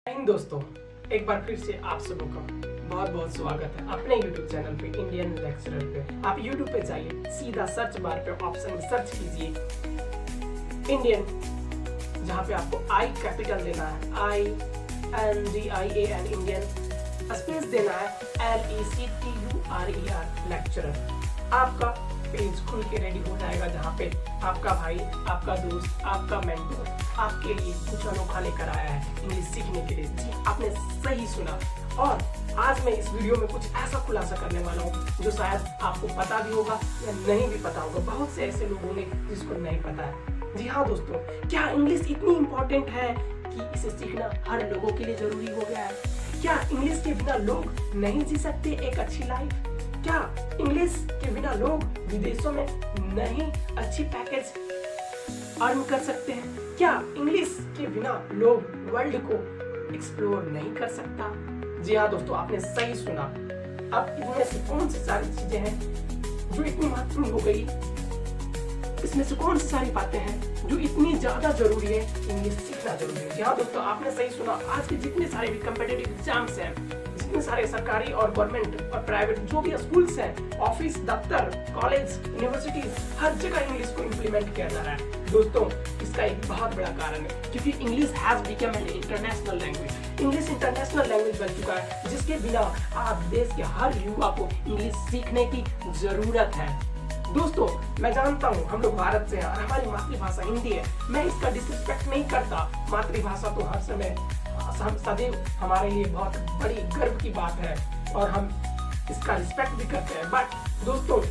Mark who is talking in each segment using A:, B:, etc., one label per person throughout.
A: दोस्तों, एक बार फिर से आप सबों का बहुत बहुत स्वागत है अपने YouTube चैनल पे इंडियन लेक्चरर पे। आप YouTube पे जाइए, सीधा सर्च बार पे ऑप्शन में सर्च कीजिए इंडियन, जहाँ पे आपको आई कैपिटल देना है, INDIAN इंडियन, स्पेस देना है LECTURER लेक्चरर। आपका पेज खुल के रेडी हो जाएगा, जहाँ पे आपका भाई, आपका दोस्त, आपका मेंटर आपके लिए कुछ अनोखा लेकर आया है इंग्लिश सीखने के लिए। जी, आपने सही सुना। और आज मैं इस वीडियो में कुछ ऐसा खुलासा करने वाला हूँ जो शायद आपको पता भी होगा या नहीं भी पता होगा। बहुत से ऐसे लोग होंगे जिसको नहीं पता है। जी हाँ दोस्तों, क्या इंग्लिश इतनी इम्पोर्टेंट है कि इसे सीखना हर लोगों के लिए जरूरी हो गया है? क्या इंग्लिश के बिना लोग नहीं जी सकते एक अच्छी लाइफ? क्या इंग्लिश के बिना लोग विदेशों में नहीं अच्छी पैकेज अर्न कर सकते हैं? क्या इंग्लिश के बिना लोग वर्ल्ड को एक्सप्लोर नहीं कर सकता? जी हाँ दोस्तों, आपने सही सुना। अब इनमें से कौन सी सारी चीजें हैं जो इतनी महत्वपूर्ण हो गई? इसमें से कौन सी सारी बातें हैं जो इतनी ज्यादा जरूरी है? इंग्लिश सीखना जरूरी है। जी हाँ दोस्तों, आपने सही सुना। आज के जितने सारे भी कॉम्पिटिटिव एग्जाम्स हैं, जितने सारे सरकारी और गवर्नमेंट और प्राइवेट जो भी स्कूल्स हैं, ऑफिस, दफ्तर, कॉलेज, यूनिवर्सिटी, हर जगह इंग्लिश को इम्प्लीमेंट किया जा रहा है। दोस्तों, इसका एक बहुत बड़ा कारण है क्योंकि English has become an international language. English international language बन चुका है, जिसके बिना आप देश के हर युवा को इंग्लिश सीखने की जरूरत है। दोस्तों, मैं जानता हूँ हम लोग भारत से हैं और हमारी मातृभाषा हिंदी है। मैं इसका डिसरिस्पेक्ट नहीं करता। मातृभाषा तो हर समय सदैव हमारे लिए बहुत बड़ी गर्व की बात है और हम इसका रिस्पेक्ट भी करते हैं। बट दोस्तों,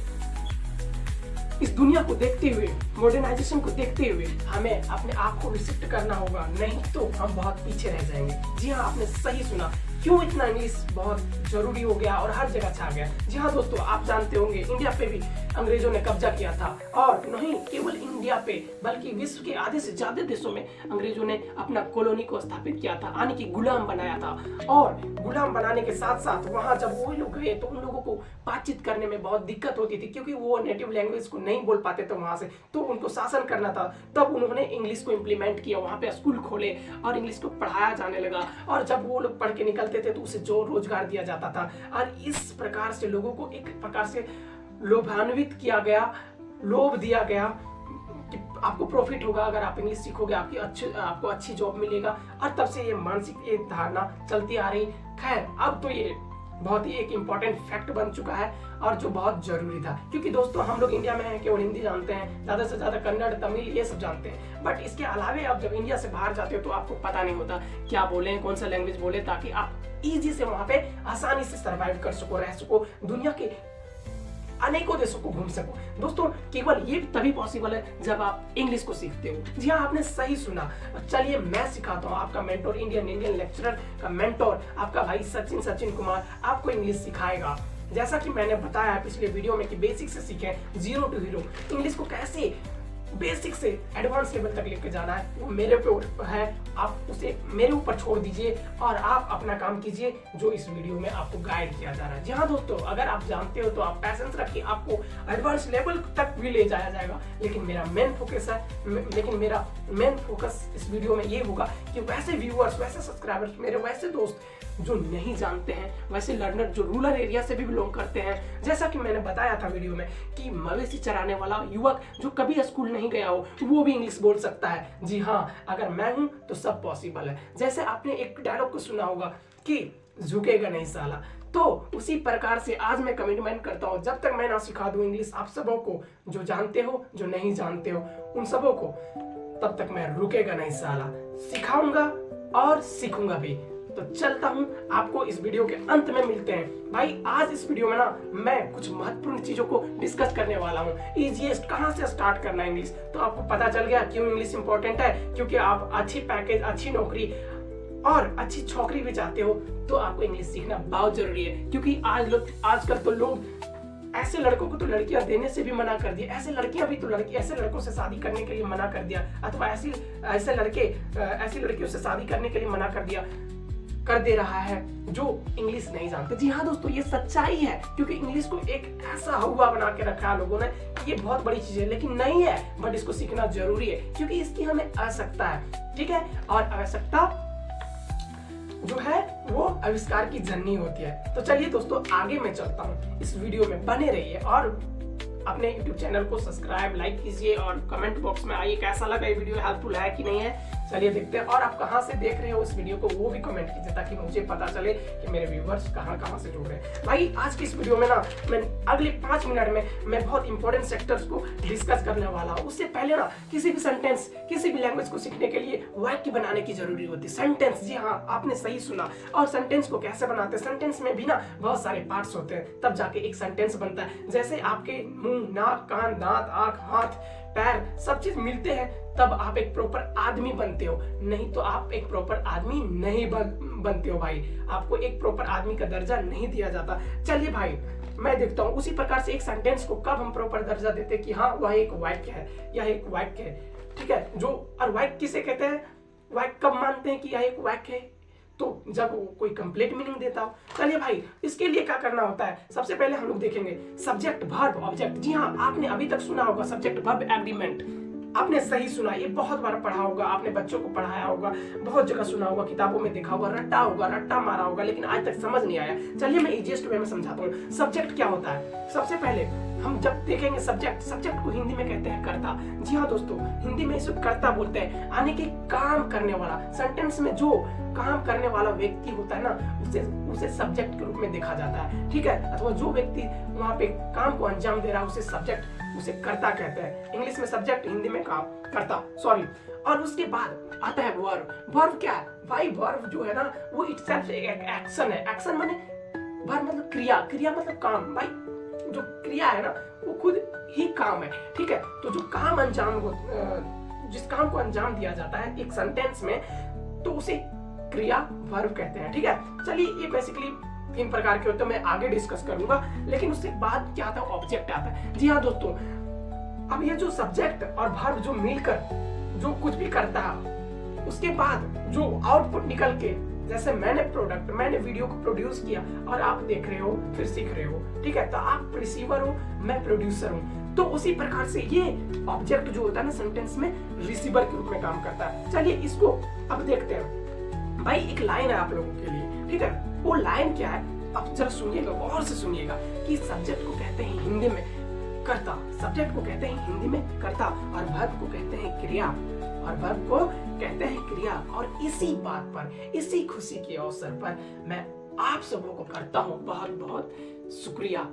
A: इस दुनिया को देखते हुए, मॉडर्नाइजेशन को देखते हुए हमें अपने आप को रिस्ट्रिक्ट करना होगा, नहीं तो हम बहुत पीछे रह जाएंगे। जी हाँ, आपने सही सुना। क्यों इतना इंग्लिश बहुत जरूरी हो गया और हर जगह छा गया? जी हाँ दोस्तों, आप जानते होंगे इंडिया पे भी अंग्रेजों ने कब्जा किया था, और नहीं केवल इंडिया पे बल्कि विश्व के आधे से ज्यादा देशों में अंग्रेजों ने अपना कॉलोनी को स्थापित किया था, यानी कि गुलाम बनाया था। और गुलाम बनाने के साथ साथ वहां जब वो लोग गए तो उन लोगों को बातचीत करने में बहुत दिक्कत होती थी, क्योंकि वो नेटिव लैंग्वेज को नहीं बोल पाते थे वहां से, तो उनको शासन करना था। तब उन्होंने इंग्लिश को इम्प्लीमेंट किया, वहां पे स्कूल खोले और इंग्लिश को पढ़ाया जाने लगा। और जब वो लोग पढ़ के निकलते थे तो उसे जो रोजगार दिया जाता था, और इस प्रकार से लोगों को एक प्रकार से लोभान्वित किया गया, लोभ दिया गया कि आपको प्रॉफिट होगा अगर आप इंग्लिश सीखोगे, आपको अच्छी जॉब मिलेगा। और तब से ये मानसिक एक धारणा चलती आ रही। खैर, अब तो ये बहुत ही एक इम्पोर्टेंट फैक्ट बन चुका है और जो बहुत जरूरी था, क्योंकि दोस्तों हम लोग इंडिया में हैं, केवल हिंदी जानते हैं, ज्यादा से ज्यादा कन्नड़, तमिल ये सब जानते हैं। बट इसके अलावे आप जब इंडिया से बाहर जाते हो तो आपको पता नहीं होता क्या बोले, कौन सा लैंग्वेज बोले, ताकि आप इजी से वहां पे आसानी से सर्वाइव कर सको, रह सको, दुनिया के अनेकों देशों को घूम सको। दोस्तों, केवल ये तभी पॉसिबल है जब आप इंग्लिश को सीखते हो। जी हाँ, आपने सही सुना। चलिए मैं सिखाता हूँ। आपका मेंटोर, इंडियन लेक्चरर का मेंटोर, आपका भाई सचिन कुमार आपको इंग्लिश सिखाएगा। जैसा कि मैंने बताया पिछले वीडियो में कि बेसिक से सीखें, 0 to हीरो। इंग्लिश को कैसे बेसिक से एडवांस लेवल तक लेकर जाना है वो मेरे पे है। आप उसे मेरे ऊपर छोड़ दीजिए और आप अपना काम कीजिए जो इस वीडियो में आपको गाइड किया जा रहा है। जी हाँ दोस्तों, अगर आप जानते हो तो आप पैशंस रखिए, आपको एडवांस लेवल तक भी ले जाया जाएगा। लेकिन मेरा मेन फोकस इस वीडियो में ये होगा कि वैसे व्यूअर्स, वैसे सब्सक्राइबर्स, मेरे वैसे दोस्त जो नहीं जानते हैं, वैसे लर्नर जो रूरल एरिया से भी बिलोंग करते हैं, जैसा कि मैंने बताया था वीडियो में कि मवेशी चराने वाला युवक जो कभी स्कूल नहीं गया हो वो भी इंग्लिश बोल सकता है। जी हाँ, अगर मैं हूं तो सब पॉसिबल है। जैसे आपने एक डायलॉग को सुना होगा कि झुकेगा नहीं साला, तो उसी प्रकार से आज मैं कमिटमेंट करता हूं, जब तक मैं ना सिखा दूं इंग्लिश आप सबों को, जो जानते हो, जो नहीं जानते हो, उन सबों को, तब तक मैं रुकेगा नहीं साला, सिखाऊंगा और सीखूंगा भी। तो चलता हूं, आपको इस वीडियो के अंत में मिलते हैं। भाई, आज इस वीडियो में ना मैं कुछ महत्वपूर्ण चीजों को डिस्कस करने वाला हूं। इजीएस्ट कहां से स्टार्ट करना है इंग्लिश, तो आपको पता चल गया क्यों इंग्लिश इंपॉर्टेंट है। क्योंकि आप अच्छी पैकेज, अच्छी नौकरी और अच्छी छोकरी भी चाहते हो तो आपको इंग्लिश सीखना बहुत जरूरी है। क्योंकि आजकल तो लोग ऐसे लड़कों को तो लड़कियां देने से भी मना कर दिया, ऐसे लड़कियां भी तो ऐसे लड़कों से शादी करने के लिए मना कर दिया, अथवा ऐसे लड़कियों से शादी करने के लिए मना कर दे रहा है जो इंग्लिश नहीं जानते। जी हाँ दोस्तों, ये सच्चाई है, क्योंकि इंग्लिश को एक ऐसा हुआ बना के रखा है लोगों ने कि ये बहुत बड़ी चीज है, लेकिन नहीं है। बट इसको सीखना जरूरी है क्योंकि इसकी हमें आवश्यकता है। ठीक है, और आवश्यकता जो है वो आविष्कार की जननी होती है। तो चलिए दोस्तों आगे मैं चलता हूँ, इस वीडियो में बने रहिए और अपने YouTube चैनल को सब्सक्राइब लाइक कीजिए और कमेंट बॉक्स में आइए कैसा लगा ये वीडियो, हेल्पफुल है कि नहीं है। चलिए देखते हैं, और आप कहाँ से देख रहे हो इस वीडियो को वो भी कमेंट कीजिए ताकि मुझे पता चले कि मेरे व्यूवर्स कहाँ से जुड़ रहे हैं। भाई आज की इस वीडियो में ना मैं अगले 5 मिनट में मैं बहुत इंपॉर्टेंट सेक्टर्स को डिस्कस करने वाला हूँ। उससे पहले ना किसी भी सेंटेंस किसी भी लैंग्वेज को सीखने के लिए वाक्य बनाने की जरूरी होती है। सेंटेंस, जी हाँ आपने सही सुना। और सेंटेंस को कैसे बनाते हैं, सेंटेंस में भी ना बहुत सारे पार्ट्स होते हैं तब जाके एक सेंटेंस बनता है। जैसे आपके मुंह, नाक, कान, दांत, आंख, हाथ, पैर सब चीज मिलते हैं तब आप एक प्रॉपर आदमी बनते हो, नहीं तो आप एक प्रॉपर आदमी नहीं बनते हो भाई। आपको एक प्रॉपर आदमी का दर्जा नहीं दिया जाता। चलिए भाई मैं देखता हूँ उसी प्रकार से एक सेंटेंस को कब हम प्रॉपर दर्जा देते हैं कि हाँ वह एक वाक्य है, यह एक वाक्य है, ठीक है। जो और वाक्य किसे कहते हैं, वाक्य कब मानते हैं कि यह एक वाक्य है, तो जब कोई कंप्लीट मीनिंग देता हो। चलिए भाई इसके लिए क्या करना होता है, सबसे पहले हम लोग देखेंगे सब्जेक्ट, वर्ब, ऑब्जेक्ट। जी हाँ आपने अभी तक सुना होगा सब्जेक्ट, वर्ब, एग्रीमेंट। आपने सही सुना, ये बहुत बार पढ़ा होगा, आपने बच्चों को पढ़ाया होगा, बहुत जगह सुना होगा, किताबों में देखा होगा, रट्टा मारा होगा, लेकिन आज तक समझ नहीं आया। चलिए मैं इजीएस्ट वे में समझाता हूँ। सब्जेक्ट क्या होता है, सबसे पहले हम जब देखेंगे सब्जेक्ट को हिंदी में कहते हैं कर्ता। जी हाँ दोस्तों हिंदी में इसे कर्ता बोलते हैं, यानी कि काम करने वाला। सेंटेंस में जो काम करने वाला व्यक्ति होता है ना उसे सब्जेक्ट के रूप में देखा जाता है, ठीक है। अथवा जो व्यक्ति वहां पे काम को अंजाम दे रहा है उसे कर्ता कहते हैं। इंग्लिश में सब्जेक्ट, हिंदी में काम, कर्ता, सॉरी। और उसके बाद आता है वर्ब। वर्ब क्या है भाई, वर्ब जो है ना वो इटसेल्फ एक एक्शन है। एक्शन माने वर्ब मतलब क्रिया मतलब काम। भाई जो क्रिया है ना वो खुद ही काम है, ठीक है। तो जो काम जिस काम को अंजाम दिया जाता है एक सेंटेंस में तो उसे क्रिया वर्ब कहते हैं, ठीक है। चलिए ये बेसिकली 3 प्रकार के होते हैं, मैं आगे डिस्कस करूंगा। लेकिन उसके बाद क्या आता है, ऑब्जेक्ट आता है। जी हाँ दोस्तों अब ये जो सब्जेक्ट और वर्ब जो मिलकर जो कुछ भी करता है उसके बाद जो आउटपुट निकल के, जैसे मैंने वीडियो को प्रोड्यूस किया और आप देख रहे हो फिर सीख रहे हो, ठीक है। तो आप रिसीवर हो, मैं प्रोड्यूसर हूँ। तो उसी प्रकार से ये ऑब्जेक्ट जो होता है ना सेंटेंस में रिसीवर के रूप में काम करता है। चलिए इसको अब देखते हैं। भाई एक लाइन है आप लोगों के लिए, ठीक है। वो लाइन क्या है अब जरा सुनिएगा, गौर से सुनिएगा कि सब्जेक्ट को कहते हैं हिंदी में कर्ता, सब्जेक्ट को कहते हैं हिंदी में कर्ता, और वर्ब को कहते हैं क्रिया, और वर्ब को कहते हैं क्रिया। और इसी बात पर, इसी खुशी के अवसर पर मैं आप सबों को करता हूँ बहुत बहुत शुक्रिया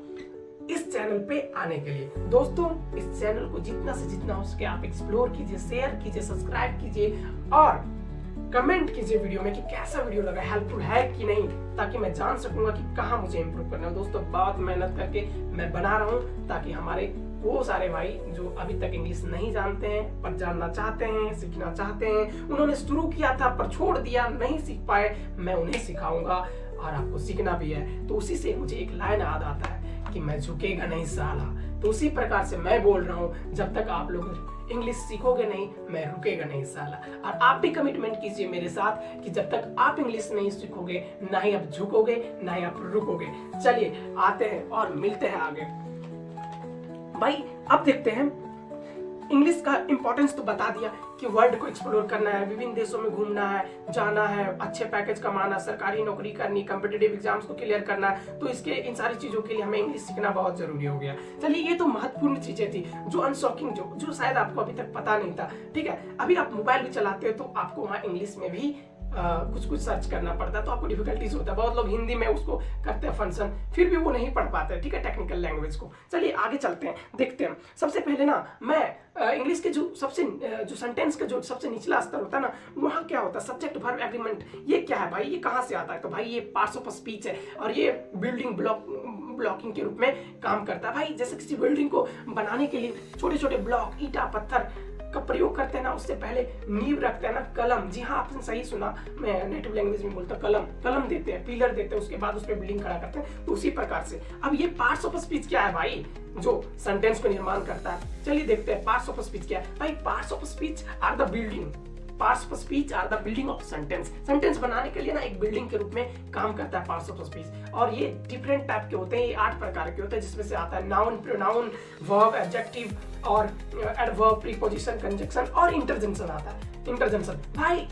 A: इस चैनल पे आने के लिए। दोस्तों इस चैनल को जितना से जितना हो सके आप एक्सप्लोर कीजिए, शेयर कीजिए, सब्सक्राइब कीजिए और कमेंट कीजिए वीडियो में कि कैसा वीडियो लगा, हेल्पफुल है कि नहीं, ताकि मैं जान सकूंगा कि कहाँ मुझे इम्प्रूव करना है। दोस्तों बहुत मेहनत करके मैं बना रहा हूँ ताकि हमारे वो सारे भाई जो अभी तक इंग्लिश नहीं जानते हैं पर जानना चाहते हैं, सीखना चाहते हैं, उन्होंने शुरू किया था पर छोड़ दिया, नहीं सीख पाए, मैं उन्हें सिखाऊंगा और आपको सीखना भी है। तो उसी से मुझे एक लाइन याद आता है कि मैं झुकेगा नहीं साला। तो उसी प्रकार से मैं बोल रहा हूँ जब तक आप लोग इंग्लिश सीखोगे नहीं मैं रुकेगा नहीं साला। और आप भी कमिटमेंट कीजिए मेरे साथ कि जब तक आप इंग्लिश नहीं सीखोगे ना ही आप झुकोगे ना ही आप रुकोगे। चलिए आते हैं और मिलते हैं आगे। भाई अब देखते हैं, इंग्लिश का इंपॉर्टेंस तो बता दिया कि वर्ल्ड को एक्सप्लोर करना है, विभिन्न देशों में घूमना है, जाना है, अच्छे पैकेज कमाना, सरकारी नौकरी करनी, कॉम्पिटिटिव एग्जाम्स को क्लियर करना है। तो इसके इन सारी चीजों के लिए हमें इंग्लिश सीखना बहुत जरूरी हो गया। चलिए ये तो महत्वपूर्ण चीजें थी जो अनशॉकिंग जो शायद आपको अभी तक पता नहीं था, ठीक है। अभी आप मोबाइल भी चलाते हो तो आपको वहाँ इंग्लिश में भी कुछ सर्च करना पड़ता है तो आपको डिफिकल्टीज होता है। बहुत लोग हिंदी में उसको करते हैं फंक्शन, फिर भी वो नहीं पढ़ पाते, ठीक है, टेक्निकल लैंग्वेज को। चलिए आगे चलते हैं, देखते हैं। सबसे पहले ना मैं इंग्लिश के जो सेंटेंस का जो सबसे निचला स्तर होता है ना वहाँ क्या होता है, सब्जेक्ट वर्ब एग्रीमेंट। ये क्या है भाई, ये कहाँ से आता है? तो भाई ये पार्ट्स ऑफ स्पीच है और ये बिल्डिंग ब्लॉकिंग के रूप में काम करता है। भाई जैसे किसी बिल्डिंग को बनाने के लिए छोटे छोटे ब्लॉक, ईंटा, पत्थर का प्रयोग करते हैं ना, उससे पहले नींव रखते हैं ना, कलम। जी हाँ आपने सही सुना, मैं नेटिव लैंग्वेज में बोलता कलम देते हैं, पिलर देते हैं, उसके बाद उस पर बिल्डिंग खड़ा करते हैं। तो उसी प्रकार से अब ये पार्ट्स ऑफ स्पीच क्या है भाई, जो सेंटेंस को निर्माण करता है। चलिए देखते हैं पार्ट्स ऑफ स्पीच क्या है। भाई parts of speech are the building, parts of speech are the building of sentence. Sentence बनाने के लिए ना एक बिल्डिंग के रूप में काम करता है पार्ट्स ऑफ स्पीच। और ये डिफरेंट टाइप के होते हैं, ये 8 प्रकार के होते हैं, जिसमें से आता है नाउन, प्रोनाउन, वर्ब, एडजेक्टिव और एडवर्ब, प्रीपोजिशन, कंजंक्शन और इंटरजेक्शन आता है। इंटरजेक्शन भाई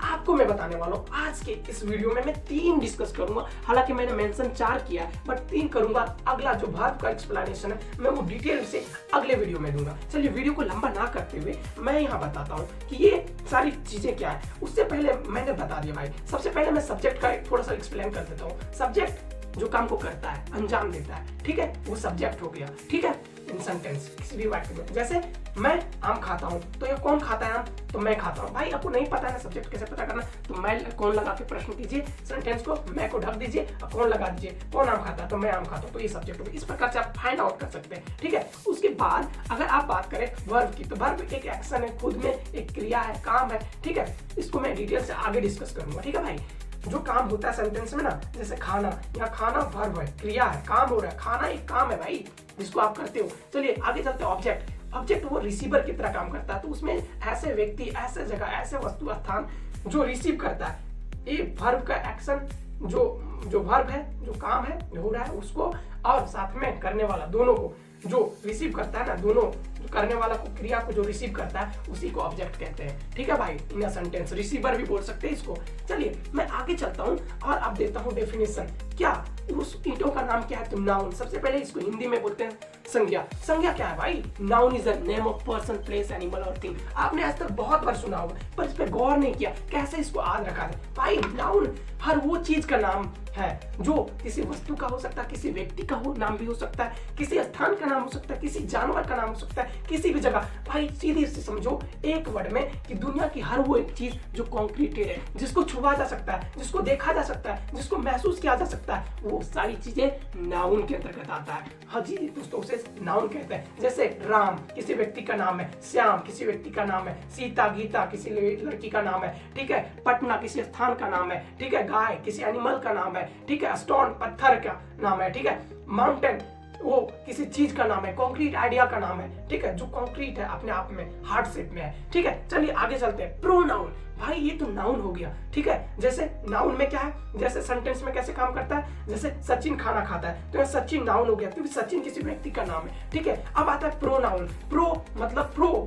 A: आपको मैं बताने वाला हूँ आज के इस वीडियो में। मैं 3 डिस्कस करूंगा, हालांकि मैंने मेंशन 4 किया है बट 3 करूंगा। अगला जो वर्ब का एक्सप्लेनेशन है मैं वो डिटेल से अगले वीडियो में दूंगा। चलिए वीडियो को लंबा ना करते हुए मैं यहाँ बताता हूँ कि ये सारी चीजें क्या है। उससे पहले मैंने बता दिया भाई, सबसे पहले मैं सब्जेक्ट का थोड़ा सा एक्सप्लेन कर देता हूँ। सब्जेक्ट जो काम को करता है, अंजाम देता है, ठीक है, वो सब्जेक्ट हो गया। ठीक है, इन सेंटेंस किसी भी वाक्य में, जैसे मैं आम खाता हूँ तो ये कौन खाता है आम, तो मैं खाता हूँ। भाई आपको नहीं पता है ना सब्जेक्ट कैसे पता करना, तो मैं कौन लगा के प्रश्न कीजिए, सेंटेंस को मैं को ढक दीजिए और कौन लगा दीजिए, कौन आम खाता है तो मैं आम खाता हूँ, तो ये सब्जेक्ट हो गया। इस प्रकार से आप फाइंड आउट कर सकते हैं। ठीक है, उसके बाद अगर आप बात करें वर्ब की, तो वर्ब एक एक्शन है, खुद में एक क्रिया है, काम है। ठीक है, इसको मैं डिटेल से आगे डिस्कस करूंगा। ठीक है भाई, जो काम होता है सेंटेंस में ना, जैसे खाना, यहाँ खाना वर्ब है, क्रिया है, काम हो रहा है, खाना एक काम है भाई जिसको आप करते हो। चलिए आगे चलते हैं। ऑब्जेक्ट, ऑब्जेक्ट वो रिसीवर की तरह काम करता है, तो उसमें ऐसे व्यक्ति, ऐसे जगह, ऐसे वस्तु, स्थान जो रिसीव करता है। ये वर्ब का एक्शन, जो वर्ब है, जो काम है, जो हो रहा है उसको, और साथ में करने वाला, दोनों को जो रिसीव करता है ना, दोनों जो करने वाला को, क्रिया को जो रिसीव करता है उसी को ऑब्जेक्ट कहते हैं। ठीक है भाई, इन सेंटेंस रिसीवर भी बोल सकते हैं इसको। चलिए मैं आगे चलता हूँ और अब देता हूँ डेफिनेशन। क्या उस ईंटों का नाम क्या है, तो नाउन। सबसे पहले इसको हिंदी में बोलते हैं संज्ञा। संज्ञा क्या है भाई, noun is the name of person, place, animal और थिंग। आपने आज तक बहुत बार सुना होगा पर इस पर गौर नहीं किया कैसे इसको याद रखा जाए। भाई नाउन हर वो चीज का नाम है जो किसी वस्तु का हो सकता है, किसी व्यक्ति का हो नाम भी हो सकता है, किसी स्थान का नाम हो सकता है, किसी जानवर का नाम हो सकता है, किसी भी जगह। भाई सीधे से समझो एक वर्ड में कि दुनिया की हर वो एक चीज जो कॉन्क्रीटेड है, जिसको छुआ जा सकता है, जिसको देखा जा सकता है, जिसको महसूस किया जा सकता है, वो सारी चीजें नाउन के अंतर्गत आता है। हाँ जी दोस्तों, उसे नाउन कहते हैं। जैसे राम किसी व्यक्ति का नाम है, श्याम किसी व्यक्ति का नाम है, सीता, गीता किसी लड़की का नाम है। ठीक है, पटना किसी स्थान का नाम है। ठीक है, गाय किसी एनिमल का नाम है। ठीक है, स्टोन पत्थर का नाम है। ठीक है, माउंटेन वो किसी चीज का नाम है, कंक्रीट आइडिया का नाम है। ठीक है, जो कंक्रीट है अपने आप में, हार्ड शेप में है। ठीक है, चलिए आगे चलते हैं। प्रोनाउन, भाई ये तो नाउन हो गया। ठीक है, जैसे नाउन में क्या है, जैसे सेंटेंस में कैसे काम करता है, जैसे सचिन खाना खाता है तो सचिन नाउन हो गया क्योंकि सचिन किसी व्यक्ति का नाम है। ठीक है, अब आता है प्रोनाउन। प्रो मतलब प्रो,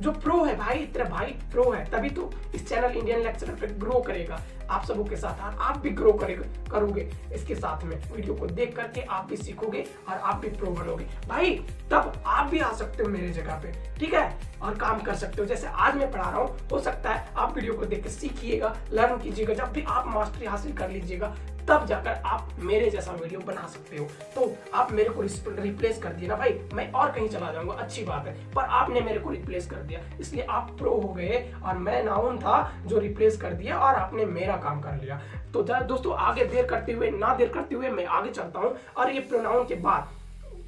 A: जो प्रो है भाई, तेरा भाई प्रो है, तभी तो इस चैनल इंडियन लेक्चरर पे ग्रो करेगा आप सबों के साथ, और आप भी ग्रो करोगे इसके साथ में। वीडियो को देख करके आप भी सीखोगे और आप भी प्रो बनोगे भाई, तब आप भी आ सकते हो मेरे जगह पे। ठीक है, और काम कर सकते हो जैसे आज मैं पढ़ा रहा हूँ। हो सकता है आप वीडियो को देख के सीखिएगा, लर्न कीजिएगा, जब भी आप मास्टरी हासिल कर लीजिएगा तब जाकर आप मेरे जैसा वीडियो बना सकते हो। तो आप मेरे को रिप्लेस कर दिया ना भाई, मैं और कहीं चला जाऊंगा, अच्छी बात है, पर आपने मेरे को रिप्लेस कर दिया, इसलिए आप प्रो हो गए और मैं नाउन था जो रिप्लेस कर दिया और आपने मेरा काम कर लिया। तो दोस्तों आगे देर करते हुए मैं आगे चलता हूँ। और ये प्रोनाउन के बाद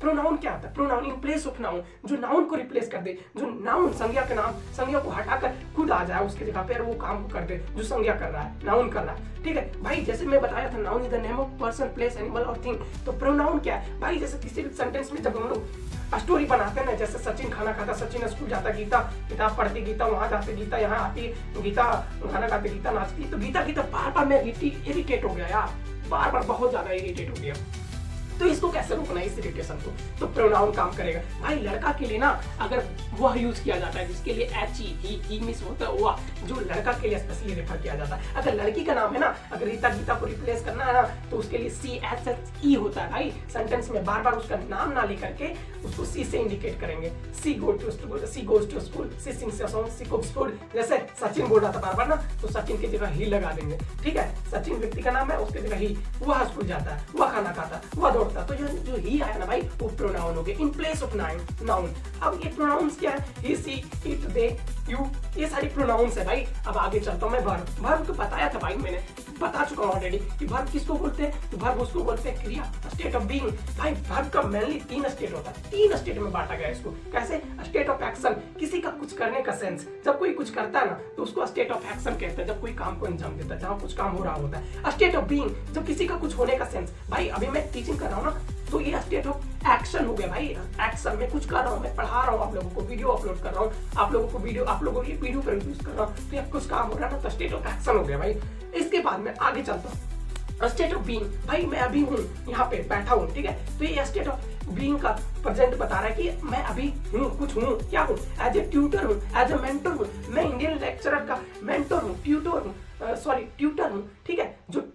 A: प्रोनाउन क्या आता है, pronoun in place of noun, जो नाउन को रिप्लेस कर दे, जो नाउन संज्ञा के नाम, संज्ञा को हटाकर खुद आ जाए उसके जगह पे, वो काम को कर दे जो संज्ञा कर रहा है, नाउन कर रहा है। ठीक है भाई, जैसे मैं बताया था noun is the name of person, place, animal और थिंग। तो प्रोनाउन क्या है भाई, जैसे किसी भी सेंटेंस में जब हम लोग स्टोरी बनाते हैं ना, जैसे सचिन खाना खाता, सचिन स्कूल जाता, गीता किताब पढ़ती, गीता वहां जाते, गीता यहाँ आती, गीता गाना गाते, गीता नाचती, तो गीता बार बार मैं इरिटेट हो गया यार, बार बार बहुत ज्यादा इरिटेट हो गया। तो इसको कैसे रोकना है, इस इरिटेशन को, तो प्रोनाउन काम करेगा भाई। लड़का के लिए ना अगर वह यूज किया जाता है जिसके लिए एच ही मिस होता है, वह जो लड़का के लिए स्पेशली रेफर किया जाता है। अगर लड़की का नाम है ना, अगर रीता गीता को रिप्लेस करना है ना, तो उसके लिए CHE होता है भाई। सेंटेंस में बार बार उसका नाम ना लेकर के उसको सी से इंडिकेट करेंगे। She goes to school, she goes to school, she sings a song, she cooks food. जैसे सचिन बोल रहा था बार बार ना, तो सचिन की जगह ही लगा देंगे। ठीक है, सचिन व्यक्ति का नाम है, उसके जगह ही, वह स्कूल जाता है, वह खाना खाता, वह दौड़ता, तो जो ही आया ना भाई वो प्रोनाउन हो गया इन प्लेस ऑफ नाउन। अब ये प्रोनाउंस क्या है, ही, सी, इट, दे, यू, ये सारी प्रोनाउंस है भाई। अब आगे चलता हूं मैं वर्ब को बताया था भाई, मैंने बता चुका हूं ऑलरेडी कि वर्ब किसको बोलते हैं, तो वर्ब उसको बोलते हैं क्रिया, स्टेट ऑफ बीइंग। भाई वर्ब का मेनली 3 स्टेट होता है, 3 स्टेट में बांटा गया है इसको। कैसे, स्टेट ऑफ एक्शन, किसी का कुछ करने का सेंस, जब कोई कुछ करता है ना तो उसको स्टेट ऑफ एक्शन कहते हैं, जब कोई काम को अंजाम देता है, जहाँ कुछ काम हो रहा होता है। स्टेट ऑफ बीइंग, जब किसी का कुछ होने का सेंस। भाई अभी मैं टीचिंग कर रहा हूँ ना, तो ये स्टेट ऑफ एक्शन हो गया भाई। एक्शन में कुछ कर रहा हूँ, मैं पढ़ा रहा हूँ आप लोगों को, वीडियो अपलोड कर रहा हूँ आप लोगों को, आप लोगों की वीडियो प्रोड्यूस कर रहा हूँ, तो कुछ काम हो रहा है ना, तो स्टेट ऑफ एक्शन हो गया भाई। इसके बाद में आगे चलता हूँ। स्टेट ऑफ बीइंग, भाई मैं अभी हूँ यहाँ पे बैठा हूँ, ठीक है, तो ये स्टेट ऑफ बीइंग का प्रेजेंट बता रहा है कि मैं अभी हूँ, कुछ हूँ, क्या हूँ, एज ए ट्यूटर हूँ, एज ए मेंटर हूँ, मैं इंडियन लेक्चरर का मेंटर हूँ, ट्यूटर हूँ, ठीक है, जो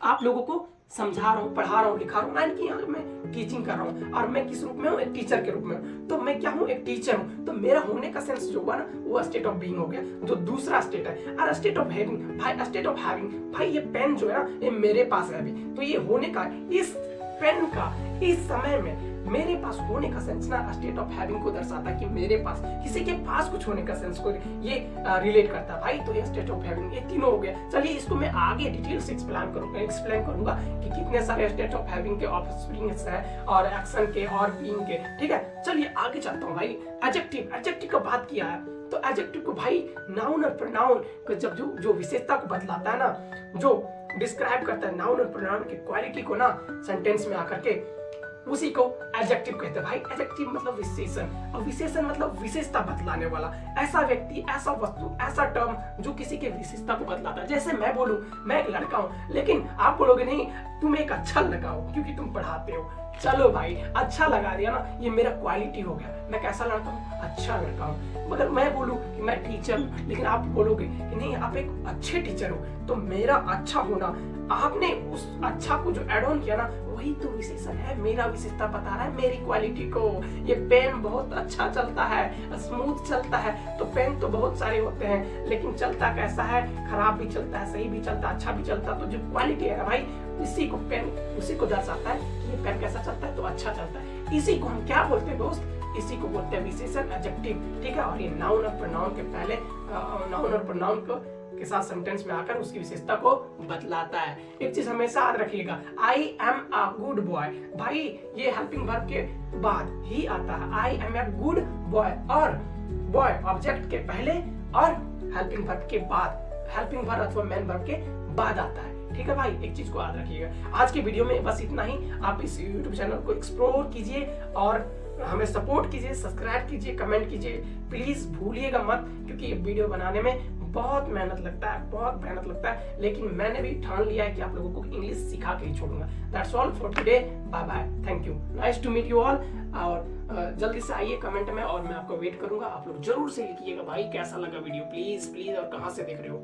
A: आप लोगों को समझा रहा हूँ, पढ़ा रहा हूँ, लिखा रहा हूँ, एंड कि यहाँ मैं टीचिंग कर रहा हूँ, और मैं किस रूप में हूँ, एक टीचर के रूप में हूँ, तो मैं क्या हूँ, एक टीचर हूँ, तो मेरा होने का सेंस जो हुआ ना, वो स्टेट ऑफ बीइंग हो गया, जो दूसरा स्टेट है। और स्टेट ऑफ हैविंग, भाई स्टेट ऑफ हैविंग, भाई ये पेन जो है ना, ये मेरे पास है अभी, तो ये होने का, इस पेन का इस समय में मेरे पास होने का सेंस ना स्टेट ऑफ हैविंग को दर्शाता है कि मेरे पास, किसी के पास कुछ होने का सेंस को ये रिलेट करता है भाई, तो ये स्टेट ऑफ हैविंग, ये तीनों हो गया। चलिए इसको मैं आगे डिटेल से एक्सप्लेन करूंगा कि कितने सारे स्टेट ऑफ हैविंग के ऑफस्प्रिंग्स हैं, और एक्शन के और बीइंग के, ठीक है। चलिए आगे चलता हूँ भाई। एडजेक्टिव का बात किया है, तो एडजेक्टिव को भाई नाउन और प्रोनाउन को जब जो विशेषता को बतलाता है ना, जो डिस्क्राइब करता है नाउन और प्रोनाउन की क्वालिटी को ना सेंटेंस में आकर के, उसी को एडजेक्टिव कहते हैं भाई। एडजेक्टिव मतलब विशेषण, और विशेषण मतलब विशेषता बतलाने वाला, ऐसा व्यक्ति, ऐसा वस्तु, ऐसा टर्म जो किसी के विशेषता को बतलाता है। जैसे मैं बोलूं मैं एक लड़का हूं, लेकिन आप बोलोगे नहीं तुम एक अच्छा लड़का हो क्योंकि तुम पढ़ाते हो। चलो भाई अच्छा लगा दिया ना, ये मेरा क्वालिटी हो गया, मैं कैसा लड़का हूँ, अच्छा लड़का हूँ। मगर मैं बोलूं कि मैं टीचर हूँ, लेकिन आप बोलोगे कि नहीं आप एक अच्छे टीचर हो, तो मेरा अच्छा होना, आपने उस अच्छा को जो एड ऑन किया ना, वही तो विशेषण है, मेरा विशेषता बता रहा है मेरी क्वालिटी को। ये पेन बहुत अच्छा चलता है, स्मूथ चलता है, तो पेन तो बहुत सारे होते हैं, लेकिन चलता कैसा है, खराब भी चलता है, सही भी चलता है, अच्छा भी चलता है, तो जो क्वालिटी है ना भाई, इसी को पेन उसी को दर्शाता है कि ये पेन कैसा चलता है, तो अच्छा चलता है। इसी को हम क्या बोलते हैं दोस्त, इसी को बोलते हैं विशेषण, एडजेक्टिव, ठीक है। और ये नाउन और प्रोनाउन के पहले नाउन और प्रोनाउन को के साथ सेंटेंस में आकर उसकी विशेषता को बतलाता है। एक चीज हमेशा याद रखिएगा, I am a good boy, भाई ये हेल्पिंग वर्ब के बाद ही आता है, I am a good boy, और बॉय ऑब्जेक्ट के पहले और हेल्पिंग वर्ब के बाद, हेल्पिंग वर्ब अथवा मेन वर्ब के बाद आता है, ठीक है भाई। एक चीज को याद रखिएगा। आज के वीडियो में बस इतना ही। आप इस YouTube चैनल को एक्सप्लोर कीजिए और हमें सपोर्ट कीजिए, सब्सक्राइब कीजिए, कमेंट कीजिए, प्लीज भूलिएगा मत, क्योंकि ये वीडियो बनाने में बहुत मेहनत लगता है, लेकिन मैंने भी ठान लिया है कि आप लोगों को इंग्लिश सिखा के ही छोड़ूंगा। That's all for today, bye bye, thank you, nice to meet you all. और जल्दी से आइए कमेंट में, और मैं आपको वेट करूंगा। आप लोग जरूर से लिखिएगा भाई कैसा लगा वीडियो, प्लीज और कहाँ से देख रहे हो।